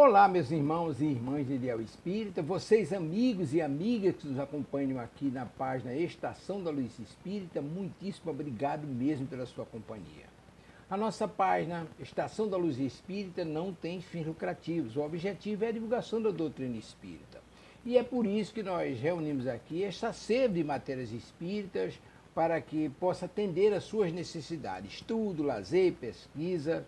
Olá, meus irmãos e irmãs de Ideal Espírita, vocês amigos e amigas que nos acompanham aqui na página Estação da Luz Espírita, muitíssimo obrigado mesmo pela sua companhia. A nossa página Estação da Luz Espírita não tem fins lucrativos, o objetivo é a divulgação da doutrina espírita. E é por isso que nós reunimos aqui esta sede de matérias espíritas para que possa atender às suas necessidades, estudo, lazer, pesquisa.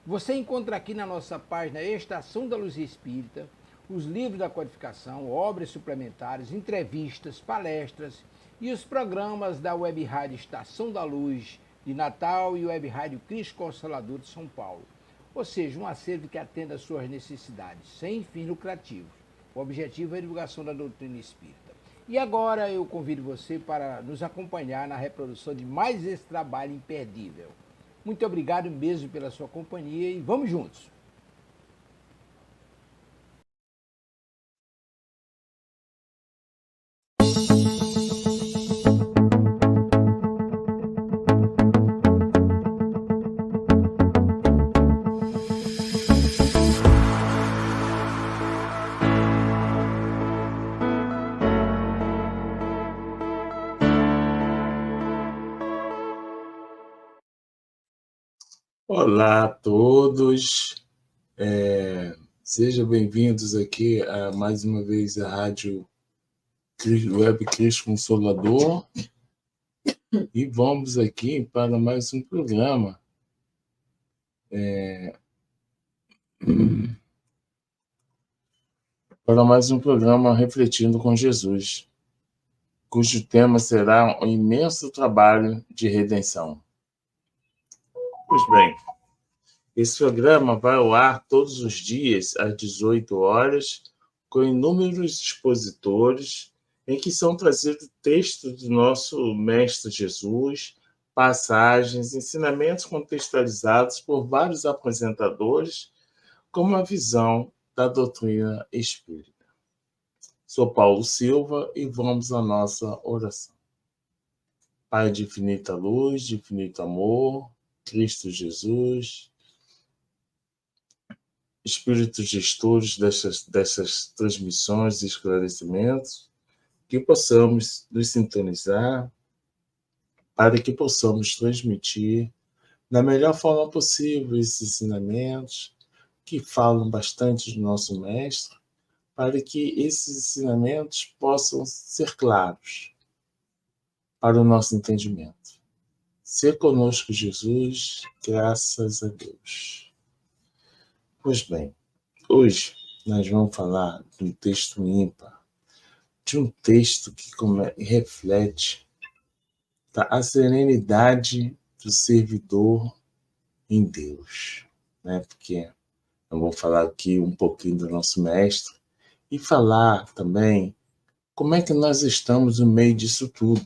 Você encontra aqui na nossa página Estação da Luz Espírita os livros da codificação, obras suplementares, entrevistas, palestras e os programas da Web Rádio Estação da Luz de Natal e Web Rádio Cristo Consolador de São Paulo. Ou seja, um acervo que atenda às suas necessidades, sem fins lucrativos. O objetivo é a divulgação da doutrina espírita. E agora eu convido você para nos acompanhar na reprodução de mais esse trabalho imperdível. Muito obrigado mesmo pela sua companhia e vamos juntos! Olá a todos, sejam bem-vindos aqui a mais uma vez a Rádio Web Cristo Consolador e vamos aqui para mais um programa. Para mais um programa Refletindo com Jesus, cujo tema será um imenso trabalho de redenção. Pois bem, esse programa vai ao ar todos os dias, às 18 horas, com inúmeros expositores, em que são trazidos textos do nosso Mestre Jesus, passagens, ensinamentos contextualizados por vários apresentadores, com uma visão da doutrina espírita. Sou Paulo Silva e vamos à nossa oração. Pai de infinita luz, de infinito amor, Cristo Jesus, espíritos gestores dessas transmissões e esclarecimentos, que possamos nos sintonizar para que possamos transmitir da melhor forma possível esses ensinamentos que falam bastante do nosso Mestre, para que esses ensinamentos possam ser claros para o nosso entendimento. Ser conosco, Jesus, graças a Deus. Pois bem, hoje nós vamos falar de um texto ímpar, de um texto que reflete a serenidade do servidor em Deus, né? Porque eu vou falar aqui um pouquinho do nosso Mestre e falar também como é que nós estamos no meio disso tudo.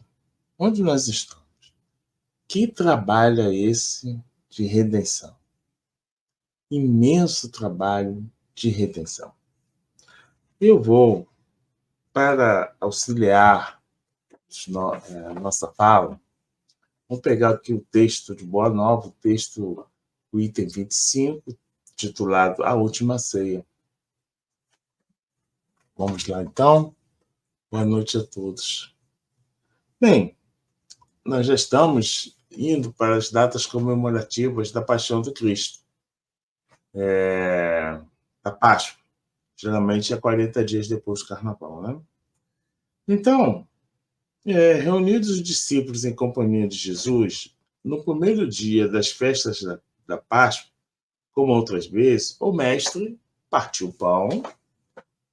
Onde nós estamos? Que trabalho é esse de redenção? Imenso trabalho de redenção. Eu vou, para auxiliar a nossa fala, vamos pegar aqui o texto de Boa Nova, o texto, o item 25, titulado A Última Ceia. Vamos lá, então. Boa noite a todos. Bem, nós já estamos indo para as datas comemorativas da Paixão do Cristo. Da Páscoa. Geralmente é 40 dias depois do Carnaval, né? Então, reunidos os discípulos em companhia de Jesus, no primeiro dia das festas da Páscoa, como outras vezes, o Mestre partiu o pão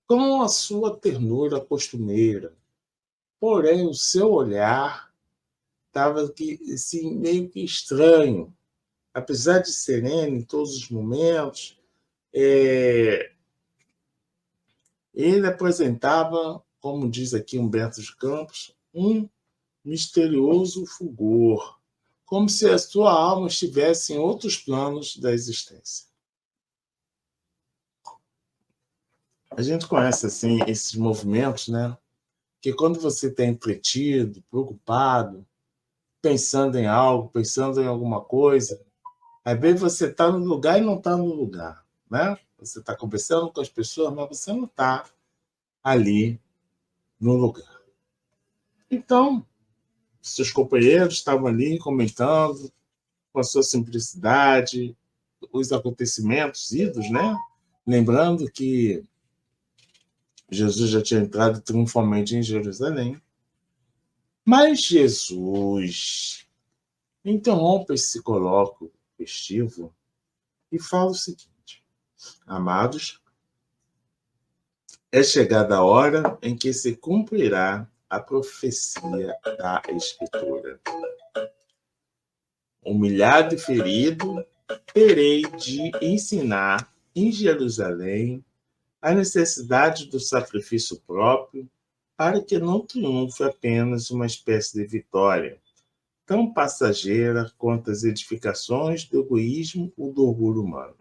com a sua ternura costumeira. Porém, o seu olhar estava assim, meio que estranho. Apesar de sereno em todos os momentos, ele apresentava, como diz aqui Humberto de Campos, um misterioso fulgor, como se a sua alma estivesse em outros planos da existência. A gente conhece assim esses movimentos, né? Que quando você está entretido, preocupado, pensando em algo, pensando em alguma coisa, às vezes você está no lugar e não está no lugar, né? Você está conversando com as pessoas, mas você não está ali no lugar. Então, seus companheiros estavam ali comentando com a sua simplicidade os acontecimentos idos, né? Lembrando que Jesus já tinha entrado triunfalmente em Jerusalém. Mas Jesus interrompe esse colóquio festivo e fala o seguinte: amados, é chegada a hora em que se cumprirá a profecia da Escritura. Humilhado e ferido, terei de ensinar em Jerusalém a necessidade do sacrifício próprio para que não triunfe apenas uma espécie de vitória, tão passageira quanto as edificações do egoísmo ou do orgulho humano.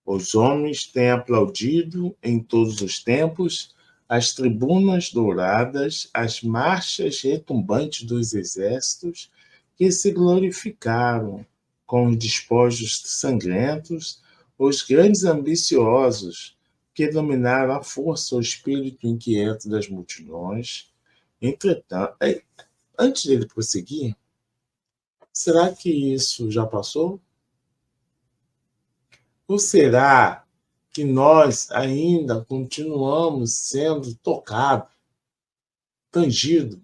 Os homens têm aplaudido em todos os tempos as tribunas douradas, as marchas retumbantes dos exércitos que se glorificaram com os despojos sangrentos, os grandes ambiciosos que dominaram à força o espírito inquieto das multidões. Entretanto, antes dele prosseguir, será que isso já passou? Ou será que nós ainda continuamos sendo tocados, tangidos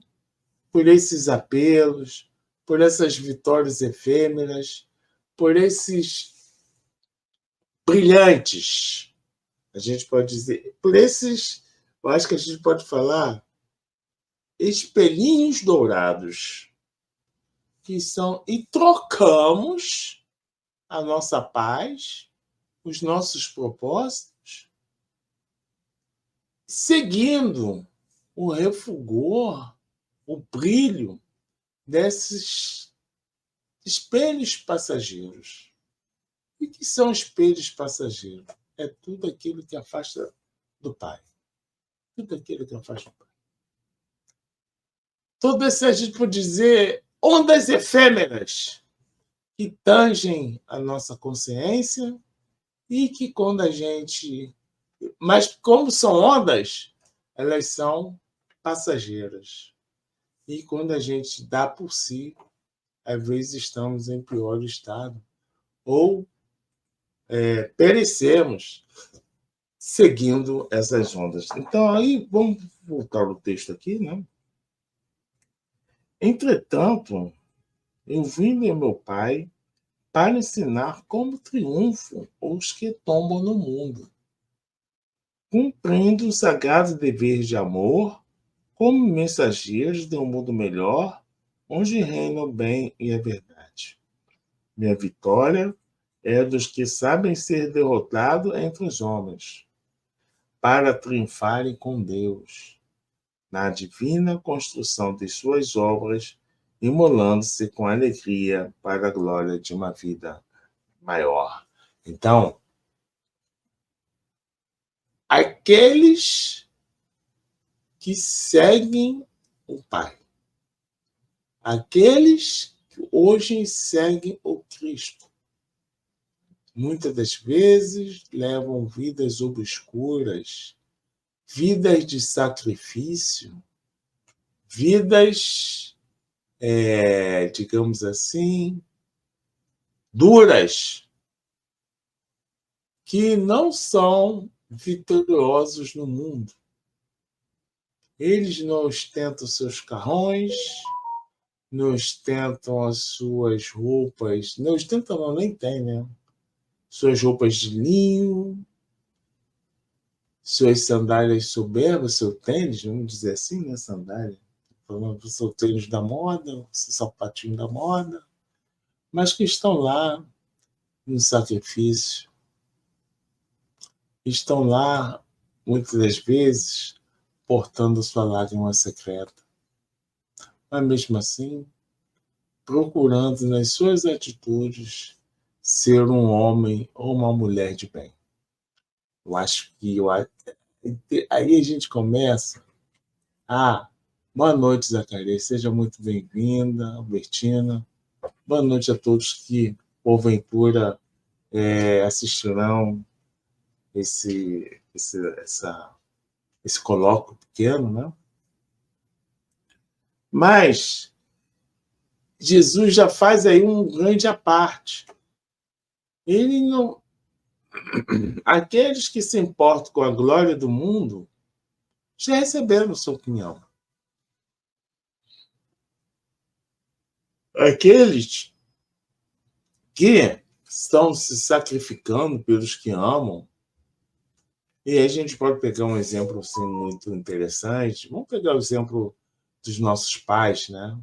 por esses apelos, por essas vitórias efêmeras, por esses brilhantes, a gente pode dizer, por esses, eu acho que a gente pode falar, espelhinhos dourados, que são, e trocamos a nossa paz, os nossos propósitos, seguindo o refulgor, o brilho desses espelhos passageiros. E que são espelhos passageiros? É tudo aquilo que afasta do Pai. Tudo aquilo que afasta do Pai. Todo esse, a gente pode dizer, ondas efêmeras que tangem a nossa consciência e que quando a gente... Mas como são ondas, elas são passageiras. E quando a gente dá por si, às vezes estamos em pior estado. Ou perecemos seguindo essas ondas. Então, aí, vamos voltar ao texto aqui, né? Entretanto, eu vim de meu Pai para ensinar como triunfam os que tombam no mundo, cumprindo o sagrado dever de amor como mensageiros de um mundo melhor, onde reina o bem e a verdade. Minha vitória é dos que sabem ser derrotados entre os homens, para triunfarem com Deus, na divina construção de suas obras, imolando-se com alegria para a glória de uma vida maior. Então, aqueles que seguem o Pai, aqueles que hoje seguem o Cristo, muitas das vezes levam vidas obscuras, vidas de sacrifício, vidas, digamos assim, duras, que não são vitoriosos no mundo. Eles não ostentam seus carrões, não ostentam as suas roupas, não ostentam, não, nem tem, né? Suas roupas de linho, suas sandálias soberbas, seu tênis, vamos dizer assim, né? Sandália. Falando do seu tênis da moda, seu sapatinho da moda, mas que estão lá no sacrifício, estão lá, muitas das vezes, portando sua lágrima secreta. Mas, mesmo assim, procurando nas suas atitudes ser um homem ou uma mulher de bem. Eu acho que aí a gente começa boa noite, Zacarias. Seja muito bem-vinda, Albertina. Boa noite a todos que, porventura, assistirão esse colóquio pequeno, né? Mas Jesus já faz aí um grande à parte. Ele não... Aqueles que se importam com a glória do mundo já receberam sua opinião. Aqueles que estão se sacrificando pelos que amam, e aí a gente pode pegar um exemplo assim, muito interessante. Vamos pegar o exemplo dos nossos pais, né?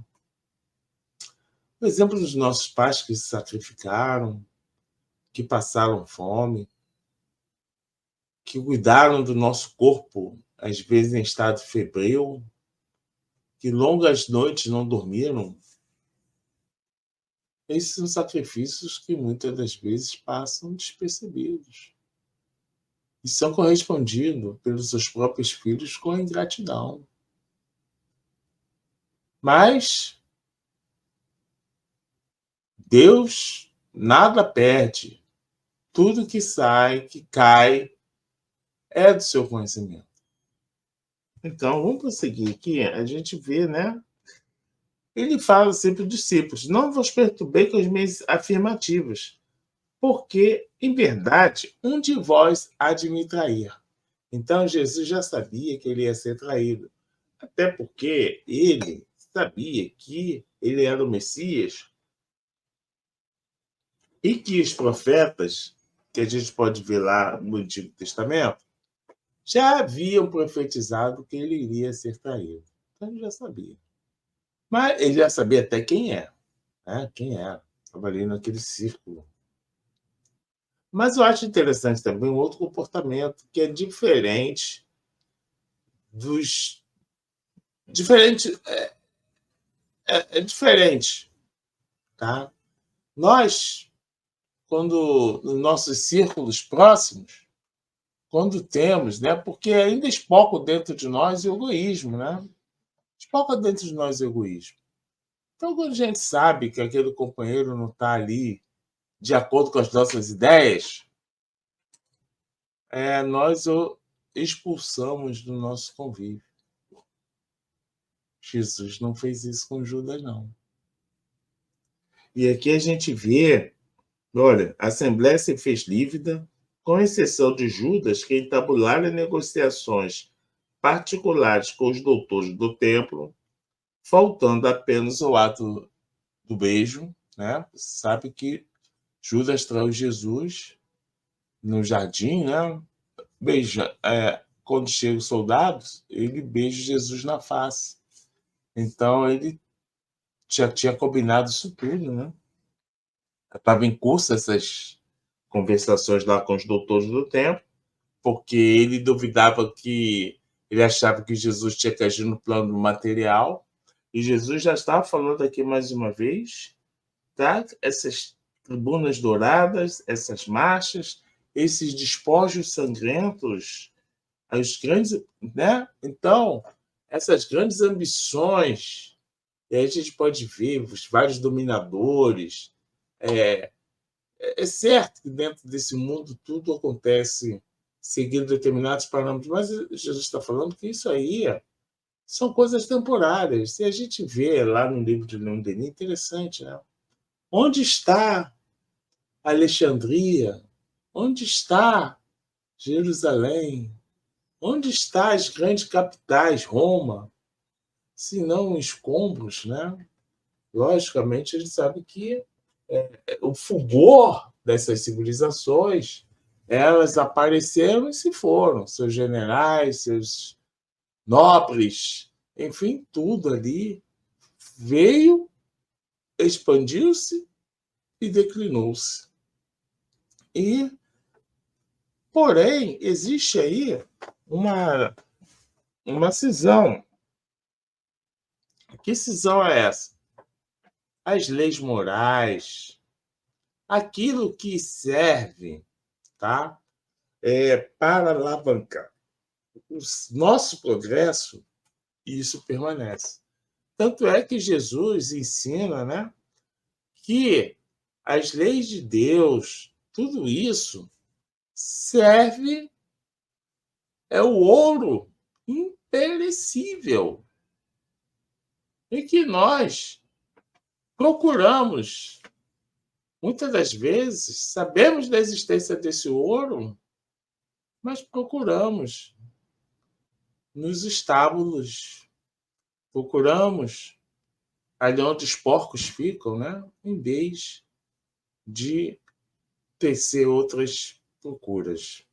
O exemplo dos nossos pais que se sacrificaram, que passaram fome, que cuidaram do nosso corpo, às vezes em estado febril, que longas noites não dormiram. Esses são sacrifícios que muitas das vezes passam despercebidos e são correspondidos pelos seus próprios filhos com a ingratidão. Mas Deus nada perde. Tudo que sai, que cai, é do seu conhecimento. Então, vamos prosseguir aqui. A gente vê, né? Ele fala sempre dos discípulos: não vos perturbei com as minhas afirmativas, porque, em verdade, um de vós há de me trair. Então, Jesus já sabia que ele ia ser traído. Até porque ele sabia que ele era o Messias e que os profetas, que a gente pode ver lá no Antigo Testamento, já haviam profetizado que ele iria ser traído. Então, ele já sabia. Mas ele já sabia até quem é, né? Quem era. Estava ali naquele círculo. Mas eu acho interessante também um outro comportamento que é diferente dos... Diferente... É diferente, tá? Nós, quando nos nossos círculos próximos, quando temos, né? Porque ainda espoca dentro de nós o egoísmo, né? Espoca dentro de nós o egoísmo. Então, quando a gente sabe que aquele companheiro não está ali de acordo com as nossas ideias, nós o expulsamos do nosso convívio. Jesus não fez isso com Judas, não. E aqui a gente vê, olha, a Assembleia se fez lívida, com exceção de Judas, que entabulara negociações particulares com os doutores do templo, faltando apenas o ato do beijo, né? Sabe que Judas traiu Jesus no jardim, né? Beija, quando chegam os soldados, ele beija Jesus na face. Então, ele já tinha combinado isso tudo, né? Estava em curso essas conversações lá com os doutores do templo, porque ele duvidava que... Ele achava que Jesus tinha que agir no plano material, e Jesus já estava falando aqui mais uma vez, tá? Essas tribunas douradas, essas marchas, esses despojos sangrentos, os grandes, né? Então, essas grandes ambições, e aí a gente pode ver os vários dominadores. É certo que dentro desse mundo tudo acontece seguindo determinados parâmetros, mas Jesus está falando que isso aí são coisas temporárias. E a gente vê lá no livro de Leon Denis, interessante, né? Onde está Alexandria? Onde está Jerusalém? Onde estão as grandes capitais, Roma? Se não escombros, né? Logicamente, a gente sabe que o fulgor dessas civilizações, elas apareceram e se foram. Seus generais, seus nobres, enfim, tudo ali veio, expandiu-se e declinou-se. Porém, existe aí uma cisão. Que cisão é essa? As leis morais, aquilo que serve, tá? Para alavancar o nosso progresso, isso permanece. Tanto é que Jesus ensina, né, que as leis de Deus, tudo isso serve, é o ouro imperecível, e que nós procuramos, muitas das vezes, sabemos da existência desse ouro, mas procuramos nos estábulos, procuramos ali onde os porcos ficam, né? Em vez de tecer outras procuras.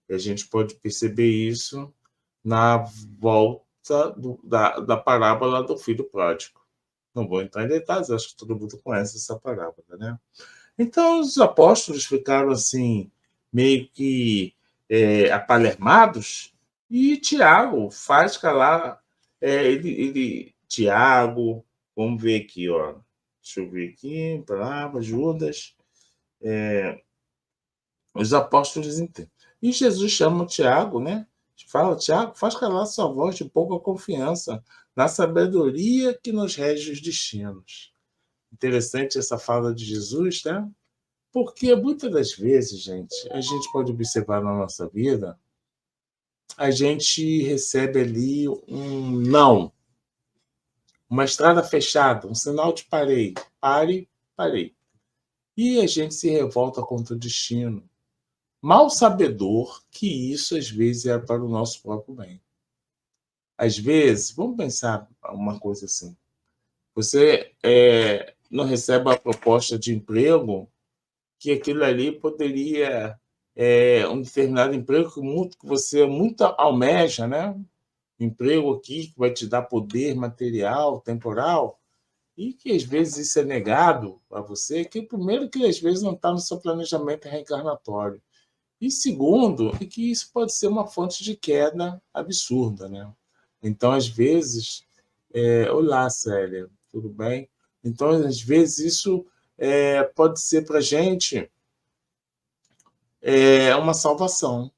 E a gente pode perceber isso na volta da parábola do filho pródigo. Não vou entrar em detalhes, acho que todo mundo conhece essa parábola, né? Então, os apóstolos ficaram assim, meio que apalermados, e Tiago faz calar, Tiago, vamos ver aqui, ó. Deixa eu ver aqui, palavra, Judas, os apóstolos entendem. E Jesus chama Tiago, né? Fala, Tiago, faz calar sua voz de pouca confiança na sabedoria que nos rege os destinos. Interessante essa fala de Jesus, né? Porque muitas das vezes, gente, a gente pode observar na nossa vida, a gente recebe ali um não, uma estrada fechada, um sinal de parei, pare, parei. E a gente se revolta contra o destino, mal sabedor que isso às vezes é para o nosso próprio bem. Às vezes, vamos pensar uma coisa assim, você não recebe a proposta de emprego, que aquilo ali poderia um determinado emprego que você muito almeja, né? Emprego aqui que vai te dar poder material, temporal, e que às vezes isso é negado a você, que primeiro que às vezes não está no seu planejamento reencarnatório. E segundo, é que isso pode ser uma fonte de queda absurda, né? Então, às vezes, olá, Célia, tudo bem? Então, às vezes, isso pode ser para a gente uma salvação,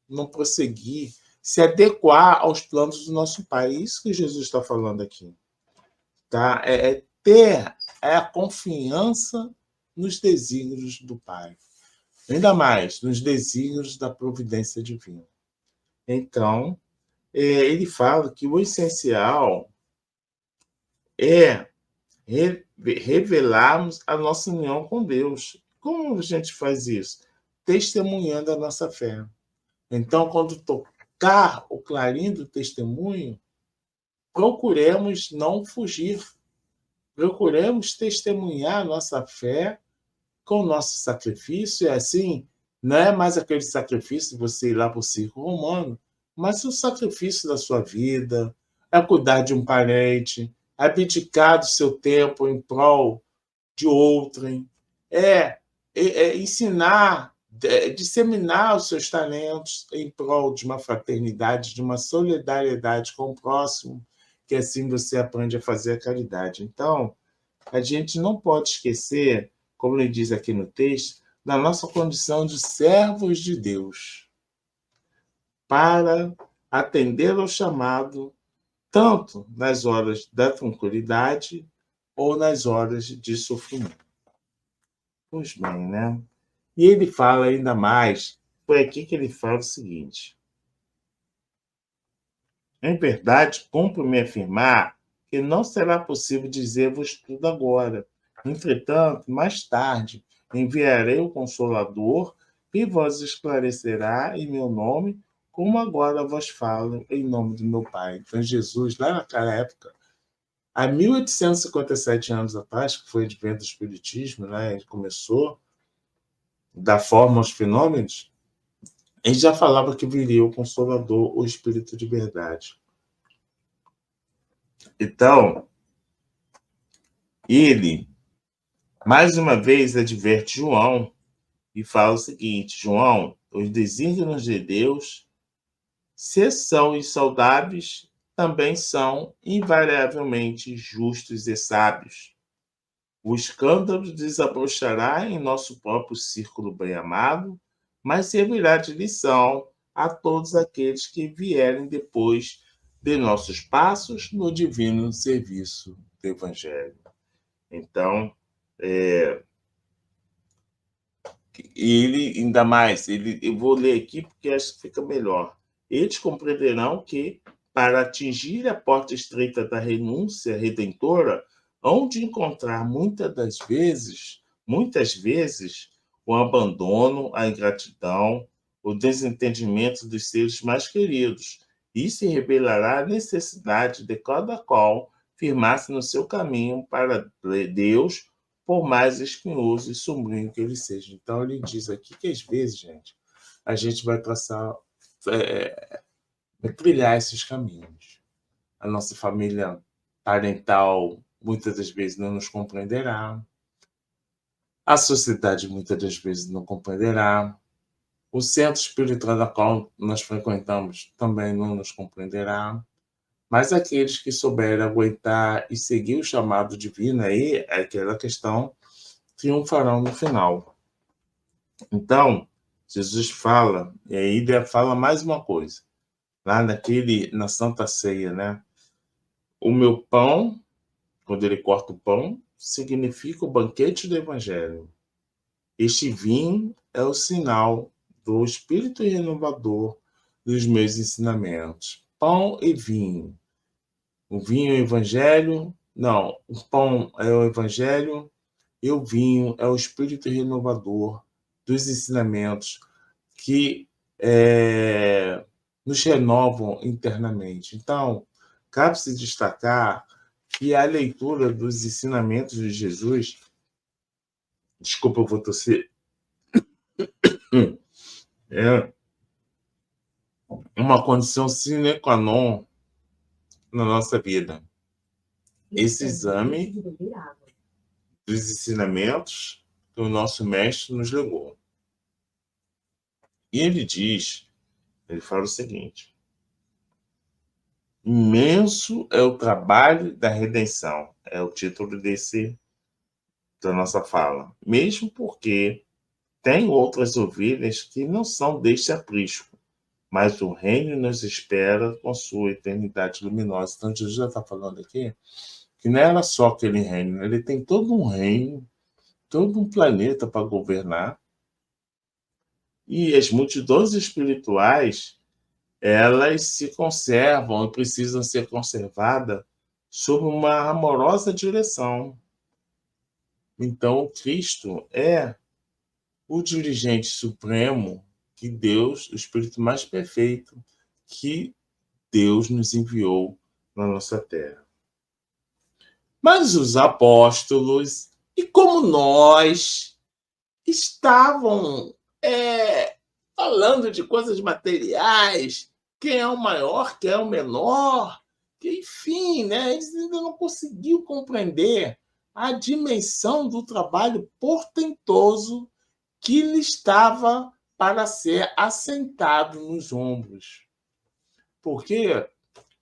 não prosseguir, se adequar aos planos do nosso Pai. É isso que Jesus está falando aqui. Tá? Ter a confiança nos desígnios do Pai. Ainda mais nos desígnios da providência divina. Então, ele fala que o essencial é revelarmos a nossa união com Deus. Como a gente faz isso? Testemunhando a nossa fé. Então, quando tocar o clarim do testemunho, procuremos não fugir. Procuremos testemunhar a nossa fé com o nosso sacrifício. E assim, não é mais aquele sacrifício de você ir lá para o circo romano, mas o sacrifício da sua vida, é cuidar de um parente, abdicar do seu tempo em prol de outrem, ensinar, disseminar os seus talentos em prol de uma fraternidade, de uma solidariedade com o próximo, que assim você aprende a fazer a caridade. Então, a gente não pode esquecer, como ele diz aqui no texto, da nossa condição de servos de Deus, para atender ao chamado, tanto nas horas da tranquilidade ou nas horas de sofrimento. Pois bem, né? E ele fala ainda mais, foi aqui que ele fala o seguinte: em verdade, cumpre-me afirmar que não será possível dizer-vos tudo agora. Entretanto, mais tarde, enviarei o Consolador e vos esclarecerá em meu nome, como agora vos falo em nome do meu Pai. Então, Jesus, lá naquela época, há 1857 anos atrás, que foi o advento do Espiritismo, né? Ele começou da forma aos fenômenos, ele já falava que viria o Consolador, o Espírito de verdade. Então, ele, mais uma vez, adverte João e fala o seguinte: João, os desígnios de Deus, se são insaudáveis, também são invariavelmente justos e sábios. O escândalo desabrochará em nosso próprio círculo bem-amado, mas servirá de lição a todos aqueles que vierem depois de nossos passos no divino serviço do Evangelho. Então, ele, ainda mais, eu vou ler aqui porque acho que fica melhor. Eles compreenderão que, para atingir a porta estreita da renúncia redentora, hão de encontrar muitas vezes, o abandono, a ingratidão, o desentendimento dos seres mais queridos, e se revelará a necessidade de cada qual firmar-se no seu caminho para Deus, por mais espinhoso e sombrio que ele seja. Então, ele diz aqui que, às vezes, gente, a gente vai traçar, vai trilhar esses caminhos. A nossa família parental, muitas das vezes, não nos compreenderá. A sociedade, muitas das vezes, não compreenderá. O centro espiritual da qual nós frequentamos também não nos compreenderá. Mas aqueles que souberem aguentar e seguir o chamado divino, aí é aquela questão, triunfarão no final. Então, Jesus fala, e aí ele fala mais uma coisa, lá na Santa Ceia, né? O meu pão, quando ele corta o pão, significa o banquete do Evangelho. Este vinho é o sinal do Espírito renovador dos meus ensinamentos. Pão e vinho. O vinho é o Evangelho? Não, o pão é o Evangelho e o vinho é o Espírito renovador dos ensinamentos que nos renovam internamente. Então, cabe-se destacar que a leitura dos ensinamentos de Jesus, desculpa, eu vou tossir, é uma condição sine qua non na nossa vida. Esse exame dos ensinamentos que o nosso mestre nos legou. E ele fala o seguinte: imenso é o trabalho da redenção, é o título da nossa fala, mesmo porque tem outras ovelhas que não são deste aprisco, mas o reino nos espera com sua eternidade luminosa. Então, Jesus já está falando aqui que não era só aquele reino, ele tem todo um reino, todo um planeta para governar, e as multidões espirituais, elas se conservam e precisam ser conservadas sob uma amorosa direção. Então, o Cristo é o dirigente supremo que Deus, o Espírito mais perfeito, que Deus nos enviou na nossa terra. Mas os apóstolos, e como nós, estavam falando de coisas materiais, quem é o maior, quem é o menor, que, enfim, né, eles ainda não conseguiam compreender a dimensão do trabalho portentoso que lhe estava para ser assentado nos ombros. Porque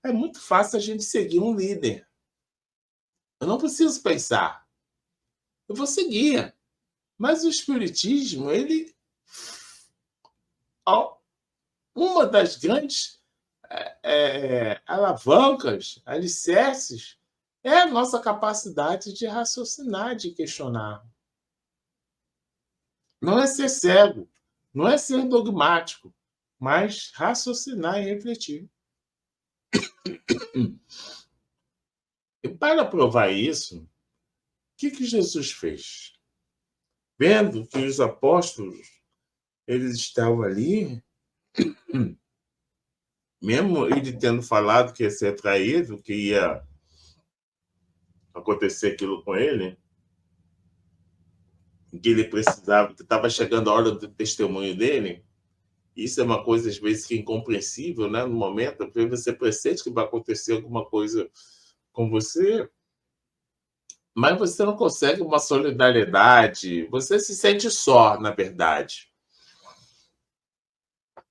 é muito fácil a gente seguir um líder. Eu não preciso pensar. Eu vou seguir. Mas o Espiritismo, ele... uma das grandes alavancas, alicerces, é a nossa capacidade de raciocinar, de questionar. Não é ser cego, não é ser dogmático, mas raciocinar e refletir. E para provar isso, o que Jesus fez? Vendo que os apóstolos, eles estavam ali, mesmo ele tendo falado que ia ser traído, que ia acontecer aquilo com ele, que ele precisava, que estava chegando a hora do testemunho dele. Isso é uma coisa, às vezes, que é incompreensível, né? No momento, porque você pressente que vai acontecer alguma coisa com você, mas você não consegue uma solidariedade, você se sente só, na verdade.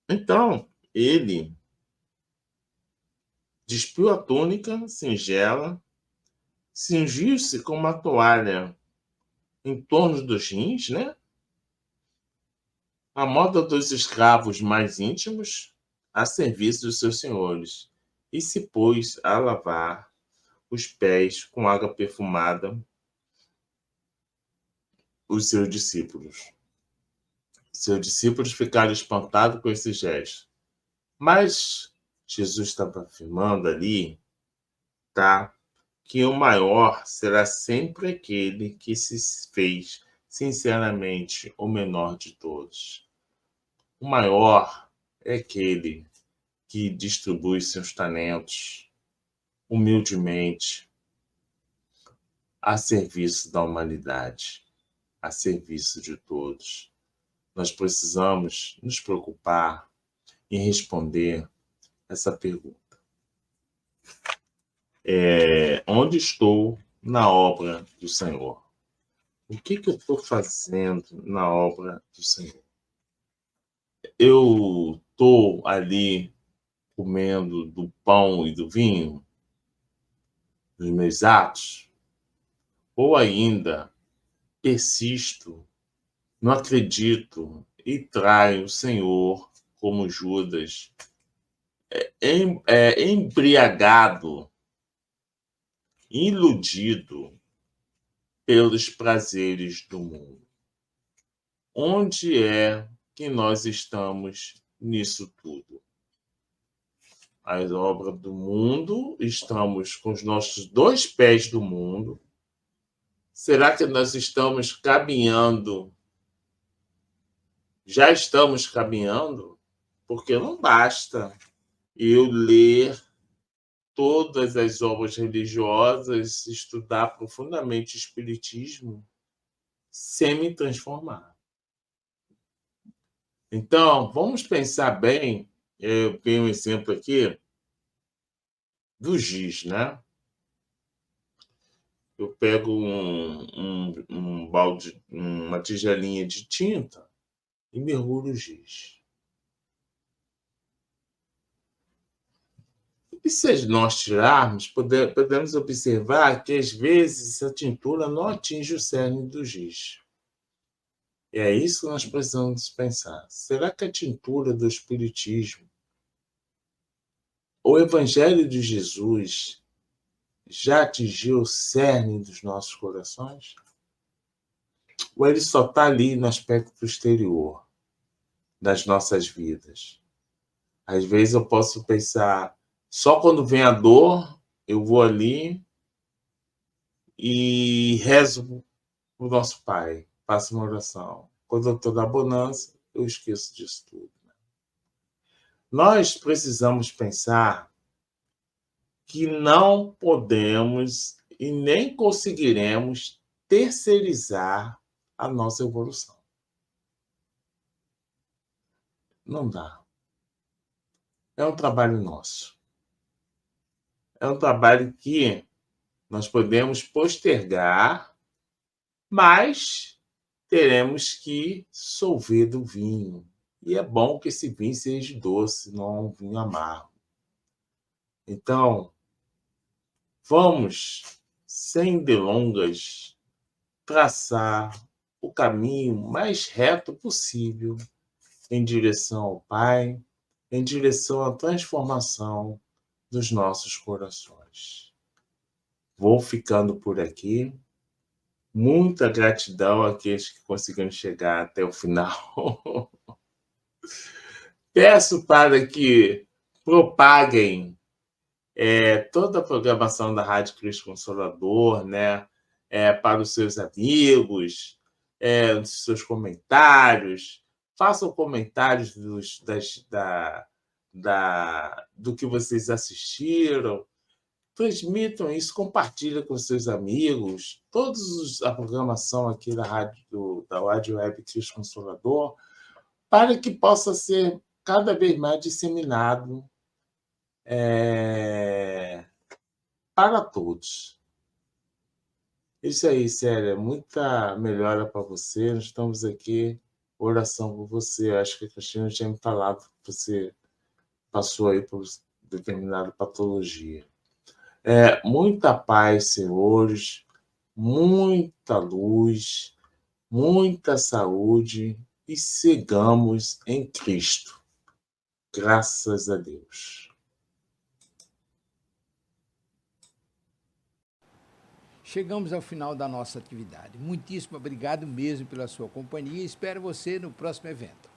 Então, ele despiu a túnica singela, cingiu-se com uma toalha em torno dos rins, né? A moda dos escravos mais íntimos, a serviço dos seus senhores, e se pôs a lavar os pés com água perfumada os seus discípulos. Seus discípulos ficaram espantados com esse gesto. Mas Jesus estava afirmando ali, tá? Que o maior será sempre aquele que se fez sinceramente o menor de todos. O maior é aquele que distribui seus talentos humildemente a serviço da humanidade, a serviço de todos. Nós precisamos nos preocupar em responder essa pergunta. Onde estou na obra do Senhor? O que eu estou fazendo na obra do Senhor? Eu estou ali comendo do pão e do vinho dos meus atos? Ou ainda persisto, não acredito e traio o Senhor como Judas, embriagado, iludido pelos prazeres do mundo? Onde é que nós estamos nisso tudo? A obra do mundo, estamos com os nossos 2 pés do mundo. Será que nós estamos caminhando? Já estamos caminhando? Porque não basta eu ler todas as obras religiosas, estudar profundamente o espiritismo, sem me transformar. Então, vamos pensar bem. Eu tenho um exemplo aqui do giz, né? Eu pego um balde, uma tigelinha de tinta e mergulho o giz. E se nós tirarmos, podemos observar que, às vezes, a tintura não atinge o cerne do giz. E é isso que nós precisamos pensar. Será que a tintura do Espiritismo, o Evangelho de Jesus, já atingiu o cerne dos nossos corações? Ou ele só está ali no aspecto exterior das nossas vidas? Às vezes eu posso pensar, só quando vem a dor, eu vou ali e rezo o nosso Pai, faço uma oração. Quando eu estou na bonança, eu esqueço disso tudo. Nós precisamos pensar que não podemos e nem conseguiremos terceirizar a nossa evolução. Não dá. É um trabalho nosso. É um trabalho que nós podemos postergar, mas teremos que solver do vinho. E é bom que esse vinho seja doce, não um vinho amargo. Então, vamos, sem delongas, traçar o caminho mais reto possível em direção ao Pai, em direção à transformação dos nossos corações. Vou ficando por aqui. Muita gratidão àqueles que conseguiram chegar até o final. Peço para que propaguem toda a programação da Rádio Cristo Consolador, né? Para os seus amigos, os seus comentários. Façam comentários do que vocês assistiram. Transmitam isso, compartilhem com seus amigos. A programação aqui da Rádio Web Cristo Consolador, para que possa ser cada vez mais disseminado para todos. Isso aí, Célia. Muita melhora para você. Nós estamos aqui, oração por você. Eu acho que a Cristina tinha me falado que você passou aí por determinada patologia. Muita paz, senhores, muita luz, muita saúde e sigamos em Cristo. Graças a Deus. Chegamos ao final da nossa atividade. Muitíssimo obrigado mesmo pela sua companhia e espero você no próximo evento.